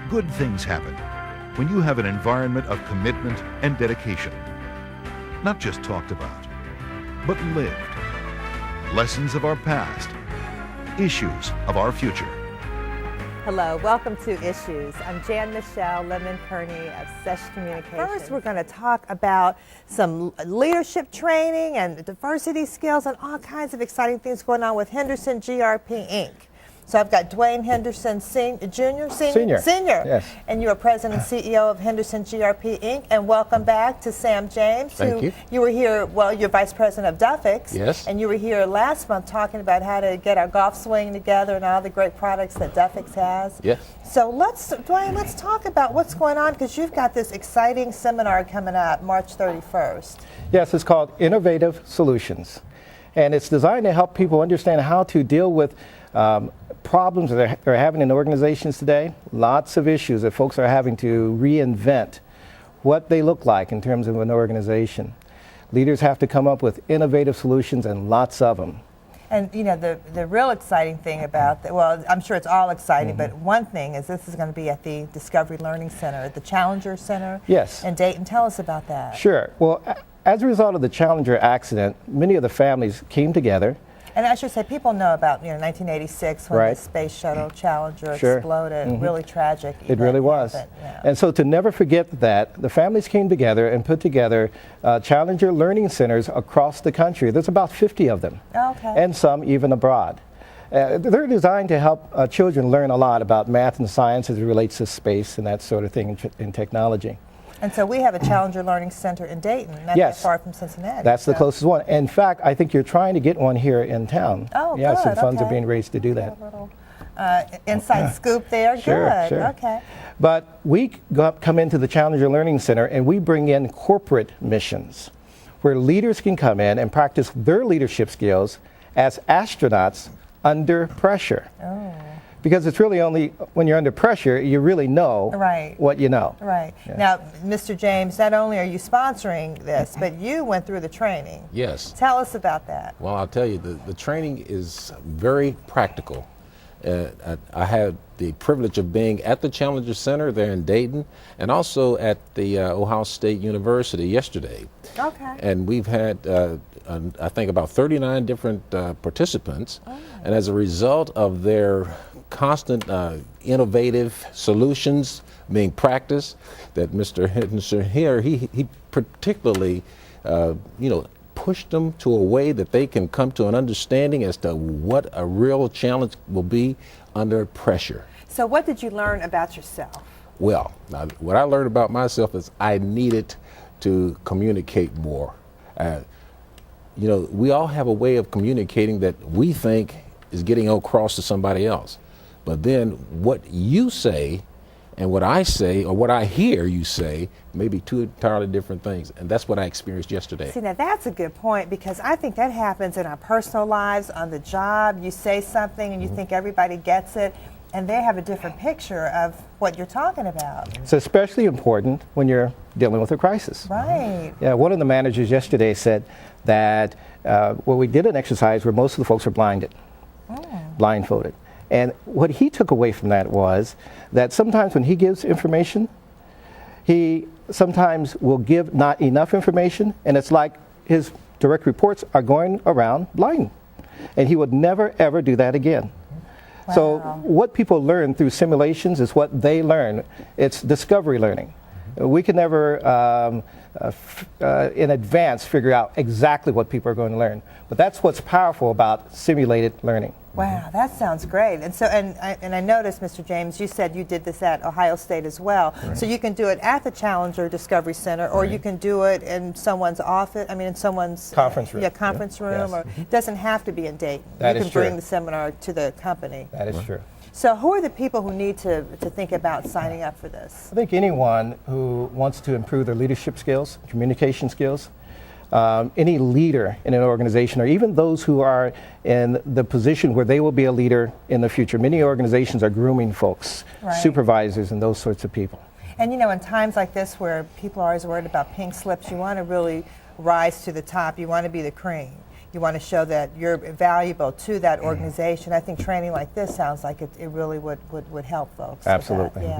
Good things happen when you have an environment of commitment and dedication. Not just talked about, but lived. Lessons of our past, issues of our future. Hello, welcome to Issues. I'm Jan Michelle Lemon-Kearney of Sesh Communications. First, we're going to talk about some leadership training and diversity skills and all kinds of exciting things going on with Henderson GRP Inc. So I've got Dwayne Henderson Jr. Senior. Yes. And you are President and CEO of Henderson GRP Inc. And welcome back to Sam James. Thank you. You were here, well, you're Vice President of Duffix. Yes. And you were here last month talking about how to get our golf swing together and all the great products that Duffix has. Yes. So Dwayne, let's talk about what's going on, because you've got this exciting seminar coming up March 31st. Yes, it's called Innovative Solutions. And it's designed to help people understand how to deal with problems that they're having in organizations today. Lots of issues that folks are having to reinvent what they look like in terms of an organization. Leaders have to come up with innovative solutions, and lots of them. And you know, the real exciting thing about that, well, I'm sure it's all exciting, but one thing is this is going to be at the Discovery Learning Center, at the Challenger Center. Yes. In Dayton. Tell us about that. Sure. Well, as a result of the Challenger accident, many of the families came together. And I should say, people know about 1986 when Right. the Space Shuttle Challenger Sure. exploded. Really tragic. It really was. Yeah. And so to never forget that, the families came together and put together Challenger Learning Centers across the country. There's about 50 of them. Okay. And some even abroad. They're designed to help children learn a lot about math and science as it relates to space and that sort of thing in technology. And so we have a Challenger Learning Center in Dayton, not Yes. that far from Cincinnati. That's the closest one. In fact, I think you're trying to get one here in town. Oh, yeah, good. some funds are Okay. being raised to do that. A little inside scoop there. Sure, Good. sure. Okay. But we come into the Challenger Learning Center and we bring in corporate missions where leaders can come in and practice their leadership skills as astronauts under pressure. Oh. Because it's really only when you're under pressure you really know Right. what you know. Right. Yeah. Now, Mr. James, not only are you sponsoring this, but you went through the training. Yes. Tell us about that. Well, I'll tell you, the training is very practical. I had the privilege of being at the Challenger Center there in Dayton and also at the Ohio State University yesterday. Okay. And we've had, I think, about 39 different participants. Oh. And as a result of their constant innovative solutions being practiced, that Mr. Henderson here, he particularly, pushed them to a way that they can come to an understanding as to what a real challenge will be under pressure. So what did you learn about yourself? Well, now, what I learned about myself is I needed to communicate more. We all have a way of communicating that we think is getting across to somebody else. But then what you say and what I say or what I hear you say may be two entirely different things. And that's what I experienced yesterday. See, now that's a good point, because I think that happens in our personal lives, on the job. You say something and you think everybody gets it, and they have a different picture of what you're talking about. It's especially important when you're dealing with a crisis. Right. Yeah, one of the managers yesterday said that we did an exercise where most of the folks were blindfolded. And what he took away from that was that sometimes when he gives information, he sometimes will give not enough information, and it's like his direct reports are going around blind. And he would never, ever do that again. Wow. So what people learn through simulations is what they learn. It's discovery learning. We can never, in advance, figure out exactly what people are going to learn. But that's what's powerful about simulated learning. Wow, that sounds great. And so, and I noticed, Mr. James, you said you did this at Ohio State as well. Right. So you can do it at the Challenger Discovery Center, or you can do it in someone's office. I mean, in someone's conference room. Yeah, conference room, or it doesn't have to be in Dayton. That you is can true. bring the seminar to the company. That is true. So who are the people who need to think about signing up for this? I think anyone who wants to improve their leadership skills, communication skills, any leader in an organization, or even those who are in the position where they will be a leader in the future. Many organizations are grooming folks, supervisors, and those sorts of people. And you know, in times like this where people are always worried about pink slips, you want to really rise to the top. You want to be the cream. You want to show that you're valuable to that organization. I think training like this sounds like it really would help folks. Absolutely. Yeah.